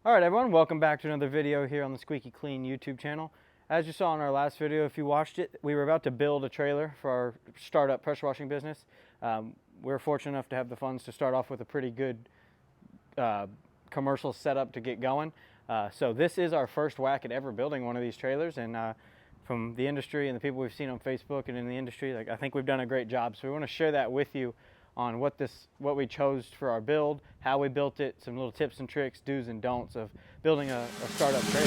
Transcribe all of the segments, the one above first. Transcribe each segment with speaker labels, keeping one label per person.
Speaker 1: Alright everyone, welcome back to another video here on the Squeaky Clean YouTube channel. As you saw in our last video, if you watched it, we were about to build a trailer for our startup pressure washing business. We were fortunate enough to have the funds to start off with a pretty good commercial setup to get going. So this is our first whack at ever building one of these trailers, and from the industry and the people we've seen on Facebook and in the industry, I think we've done a great job. So we want to share that with you on what we chose for our build, how we built it, some little tips and tricks, do's and don'ts of building a startup trailer.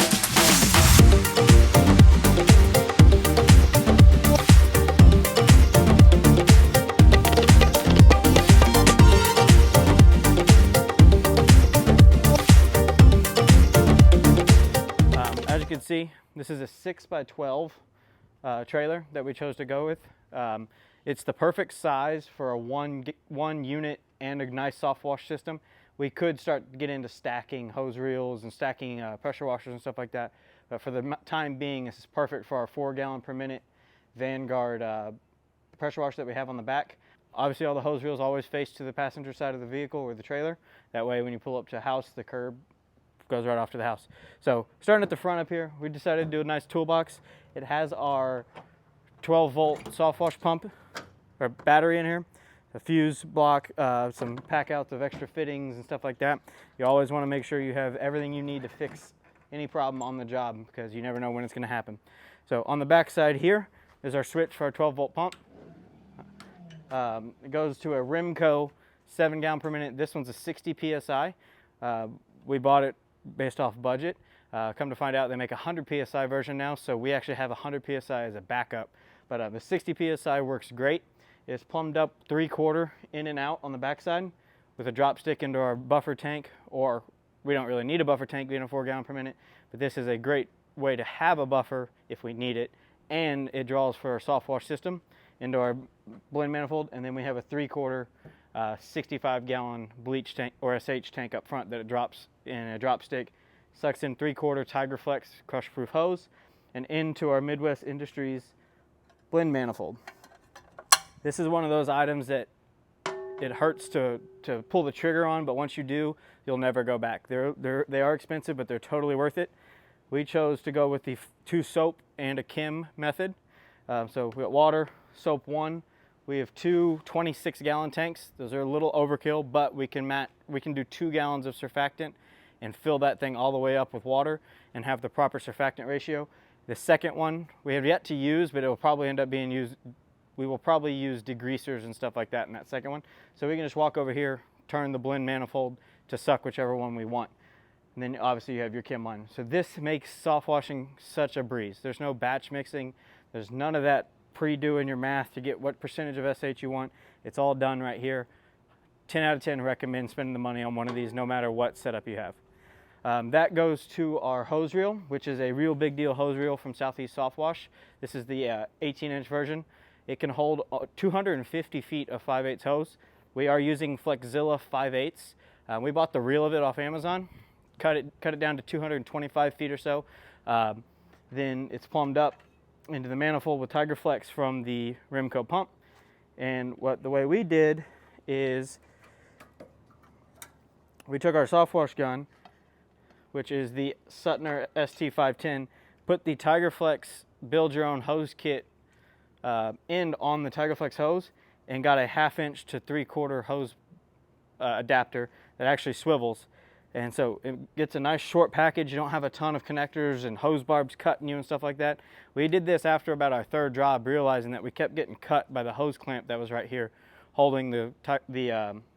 Speaker 1: As you can see, this is a 6x12 trailer that we chose to go with. It's the perfect size for a one unit and a nice soft wash system. We could start to get into stacking hose reels and stacking pressure washers and stuff like that. But for the time being, this is perfect for our 4 gallon per minute Vanguard pressure washer that we have on the back. Obviously all the hose reels always face to the passenger side of the vehicle or the trailer. That way when you pull up to a house, the curb goes right off to the house. So starting at the front up here, we decided to do a nice toolbox. It has our 12 volt soft wash pump or battery in here, a fuse block, some pack outs of extra fittings and stuff like that. You always want to make sure you have everything you need to fix any problem on the job because you never know when it's going to happen. So on the back side here is our switch for our 12 volt pump. It goes to a Rimco 7 gallon per minute. This one's a 60 psi. We bought it based off budget. Come to find out they make a 100 psi version now, so we actually have 100 psi as a backup. But the 60 psi works great. It's plumbed up 3/4 in and out on the backside with a drop stick into our buffer tank, or we don't really need a buffer tank being a 4 gallon per minute, but this is a great way to have a buffer if we need it. And it draws for our soft wash system into our blend manifold, and then we have a 3/4 65 gallon bleach tank or SH tank up front that it drops in a drop stick, sucks in 3/4 Tiger Flex crush proof hose and into our Midwest Industries blend manifold. This is one of those items that it hurts to pull the trigger on, but once you do, you'll never go back. They are expensive, but they're totally worth it. We chose to go with the 2 soap and a Kim method. So we got water, soap 1. We have 2 26 gallon tanks. Those are a little overkill, but we can do 2 gallons of surfactant and fill that thing all the way up with water and have the proper surfactant ratio. The second one we have yet to use, but it will probably end up being used. We will probably use degreasers and stuff like that in that second one. So we can just walk over here, turn the blend manifold to suck whichever one we want. And then obviously you have your Kim one. So this makes soft washing such a breeze. There's no batch mixing. There's none of that pre-doing your math to get what percentage of SH you want. It's all done right here. 10 out of 10 recommend spending the money on one of these no matter what setup you have. That goes to our hose reel, which is a real big deal hose reel from Southeast Softwash. This is the 18-inch version. It can hold 250 feet of 5/8 hose. We are using Flexzilla 5/8. We bought the reel of it off Amazon, cut it down to 225 feet or so. Then it's plumbed up into the manifold with Tiger Flex from the Rimco pump. And the way we did is we took our soft wash gun, which is the Suttner ST510, put the Tiger Flex build your own hose kit end on the Tiger Flex hose, and got a 1/2 inch to 3/4 hose adapter that actually swivels. And so it gets a nice short package. You don't have a ton of connectors and hose barbs cutting you and stuff like that. We did this after about our 3rd job, realizing that we kept getting cut by the hose clamp that was right here holding the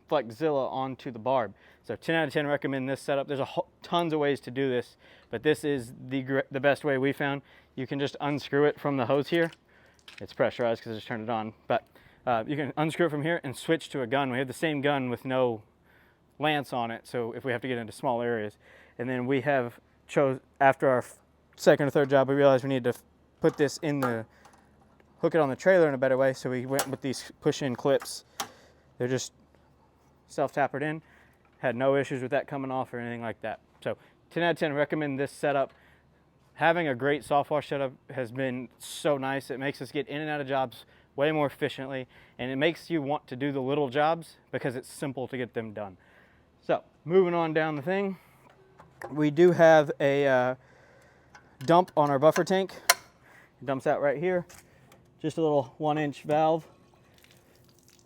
Speaker 1: Flexzilla onto the barb. So 10 out of 10 recommend this setup. There's tons of ways to do this, but this is the best way we found. You can just unscrew it from the hose here. It's pressurized because I just turned it on, but you can unscrew it from here and switch to a gun. We have the same gun with no lance on it, so if we have to get into small areas. And then we have after our 2nd or 3rd job, we realized we needed to put this hook it on the trailer in a better way, so we went with these push-in clips. They're just self-tapered in. Had no issues with that coming off or anything like that. So 10 out of 10 recommend this setup. Having a great soft wash setup has been so nice. It makes us get in and out of jobs way more efficiently, and it makes you want to do the little jobs because it's simple to get them done. So moving on down the thing, We do have a dump on our buffer tank. It dumps out right here. Just a little 1-inch valve.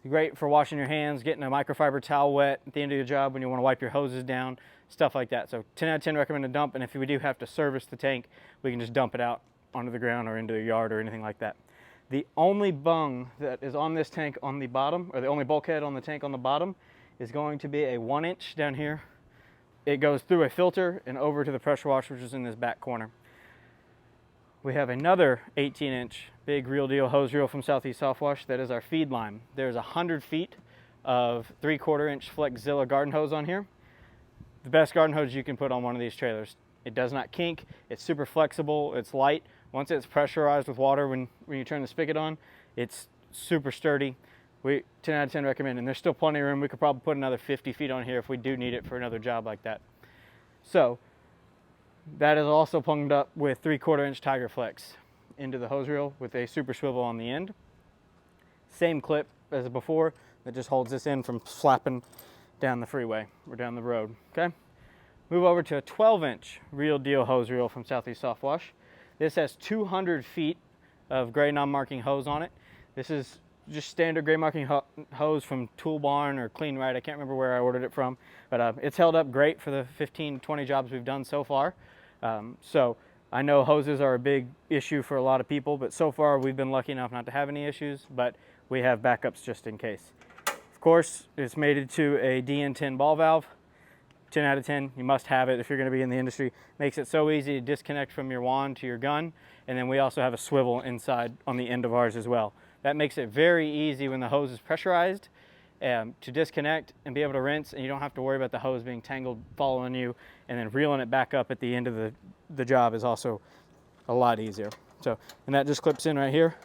Speaker 1: Great for washing your hands, getting a microfiber towel wet at the end of your job when you want to wipe your hoses down, stuff like that. So 10 out of 10 recommend a dump, and if we do have to service the tank, we can just dump it out onto the ground or into the yard or anything like that. The only bung that is on this tank on the bottom, or the only bulkhead on the tank on the bottom, is going to be a 1-inch down here. It goes through a filter and over to the pressure washer, which is in this back corner. We have another 18-inch big real deal hose reel from Southeast Softwash. That is our feed line. There's 100 feet of 3/4-inch Flexzilla garden hose on here. The best garden hose you can put on one of these trailers. It does not kink. It's super flexible. It's light. Once it's pressurized with water when you turn the spigot on, it's super sturdy. 10 out of 10 recommend, and there's still plenty of room. We could probably put another 50 feet on here if we do need it for another job like that. So that is also plugged up with 3/4-inch Tiger Flex into the hose reel with a super swivel on the end. Same clip as before that just holds this in from flapping down the freeway or down the road. Okay. Move over to a 12-inch real deal hose reel from Southeast Softwash. This has 200 feet of gray non-marking hose on it. This is just standard gray marking hose from Toolbox or Clean Right. I can't remember where I ordered it from, but it's held up great for the 15-20 jobs we've done so far. So I know hoses are a big issue for a lot of people, but so far we've been lucky enough not to have any issues, but we have backups just in case. Of course, it's mated to a DN10 ball valve. 10 out of 10, you must have it if you're going to be in the industry. Makes it so easy to disconnect from your wand to your gun, and then we also have a swivel inside on the end of ours as well. That makes it very easy when the hose is pressurized to disconnect and be able to rinse, and you don't have to worry about the hose being tangled following you, and then reeling it back up at the end of the job is also a lot easier. So, and that just clips in right here.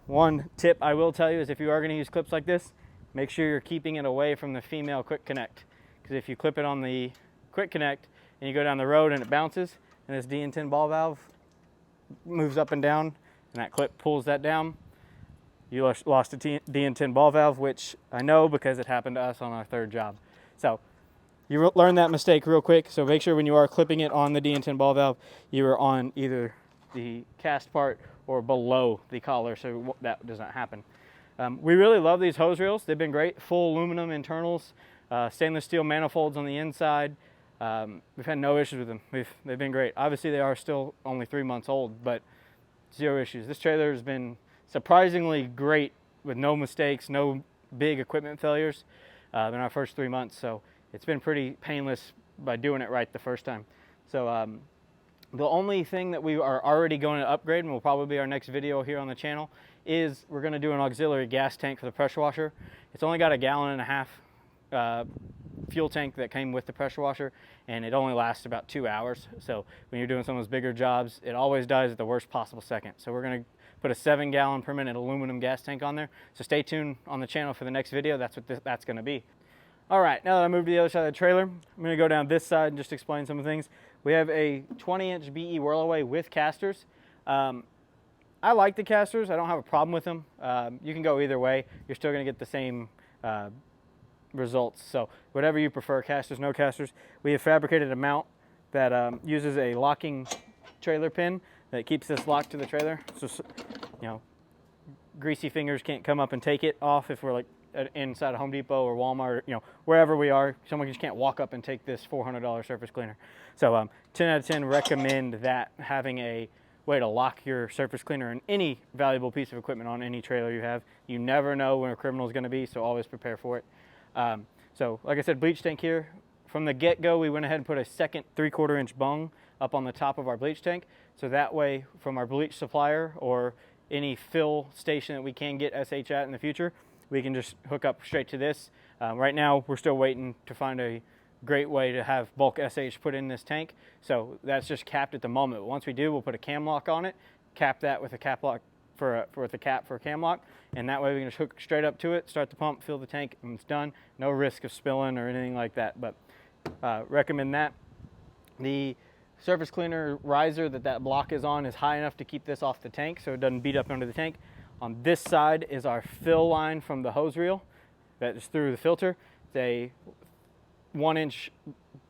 Speaker 1: One tip I will tell you is if you are going to use clips like this, make sure you're keeping it away from the female quick connect, because if you clip it on the quick connect and you go down the road and it bounces and this DN10 ball valve moves up and down and that clip pulls that down, you lost a DN10 ball valve, which I know because it happened to us on our third job. So you learn that mistake real quick. So make sure when you are clipping it on the DN10 ball valve, you are on either the cast part or below the collar, so that does not happen. We really love these hose reels. They've been great. Full aluminum internals, stainless steel manifolds on the inside. We've had no issues with them. They've been great. Obviously, they are still only 3 months old, but zero issues. This trailer has been surprisingly great with no mistakes, no big equipment failures in our first 3 months. So it's been pretty painless by doing it right the first time. So the only thing that we are already going to upgrade, and will probably be our next video here on the channel, is we're going to do an auxiliary gas tank for the pressure washer. It's only got a 1.5 gallon fuel tank that came with the pressure washer, and it only lasts about 2 hours. So when you're doing some of those bigger jobs, it always dies at the worst possible second. So we're going to put a 7 gallon per minute aluminum gas tank on there. So stay tuned on the channel for the next video. That's what that's going to be. All right, now that I moved to the other side of the trailer, I'm going to go down this side and just explain some of the things. We have a 20-inch BE Whirlaway with casters. I like the casters. I don't have a problem with them. You can go either way. You're still going to get the same results. So whatever you prefer, casters, no casters. We have fabricated a mount that uses a locking trailer pin that keeps this locked to the trailer. So, you know, greasy fingers can't come up and take it off if we're like inside a Home Depot or Walmart, or, you know, wherever we are. Someone just can't walk up and take this $400 surface cleaner. So 10 out of 10 recommend that, having a way to lock your surface cleaner and any valuable piece of equipment on any trailer you have. You never know when a criminal is going to be, so always prepare for it. So like I said, bleach tank here. From the get-go, we went ahead and put a second 3/4 inch bung up on the top of our bleach tank. So that way, from our bleach supplier or any fill station that we can get SH at in the future, we can just hook up straight to this. Right now, we're still waiting to find a great way to have bulk SH put in this tank. So that's just capped at the moment. But once we do, we'll put a cam lock on it, cap that with a cap lock with a cap for a cam lock, and that way we can just hook straight up to it, start the pump, fill the tank, and it's done. No risk of spilling or anything like that, but recommend that. The surface cleaner riser that block is on is high enough to keep this off the tank so it doesn't beat up under the tank. On this side is our fill line from the hose reel that is through the filter. It's a 1-inch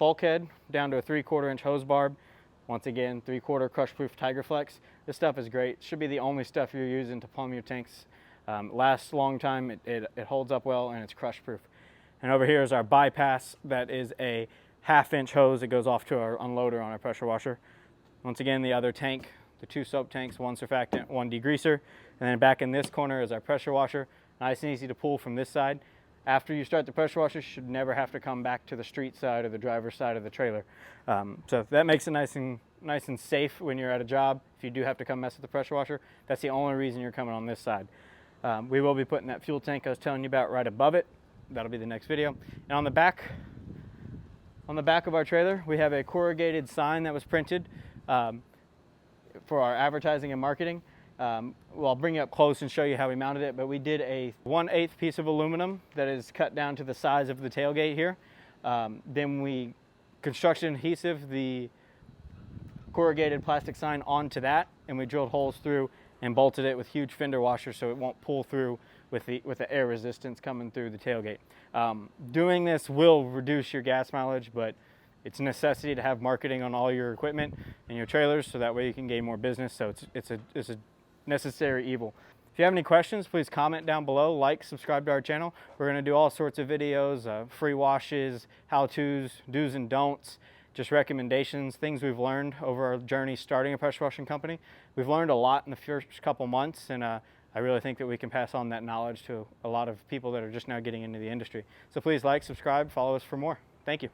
Speaker 1: bulkhead down to a 3/4 inch hose barb. Once again, 3/4 crush proof Tiger Flex. This stuff is great. Should be the only stuff you're using to plumb your tanks. Lasts a long time, it holds up well, and it's crush proof. And over here is our bypass. That is a 1/2 inch hose that goes off to our unloader on our pressure washer. Once again, the other tank, the 2 soap tanks, 1 surfactant, 1 degreaser. And then back in this corner is our pressure washer. Nice and easy to pull from this side. After you start the pressure washer, you should never have to come back to the street side or the driver's side of the trailer. So that makes it nice and safe when you're at a job. If you do have to come mess with the pressure washer, that's the only reason you're coming on this side. We will be putting that fuel tank I was telling you about right above it. That'll be the next video. And on the back of our trailer, we have a corrugated sign that was printed for our advertising and marketing. Well, I'll bring you up close and show you how we mounted it, but we did a 1/8 piece of aluminum that is cut down to the size of the tailgate here. Then we construction adhesive the corrugated plastic sign onto that, and we drilled holes through and bolted it with huge fender washers so it won't pull through with the air resistance coming through the tailgate. Doing this will reduce your gas mileage, but it's a necessity to have marketing on all your equipment and your trailers, so that way you can gain more business. So it's a necessary evil. If you have any questions, please comment down below, like, subscribe to our channel. We're going to do all sorts of videos, free washes, how-tos, do's and don'ts, just recommendations, things we've learned over our journey starting a pressure washing company. We've learned a lot in the first couple months, and I really think that we can pass on that knowledge to a lot of people that are just now getting into the industry. So please like, subscribe, follow us for more. Thank you.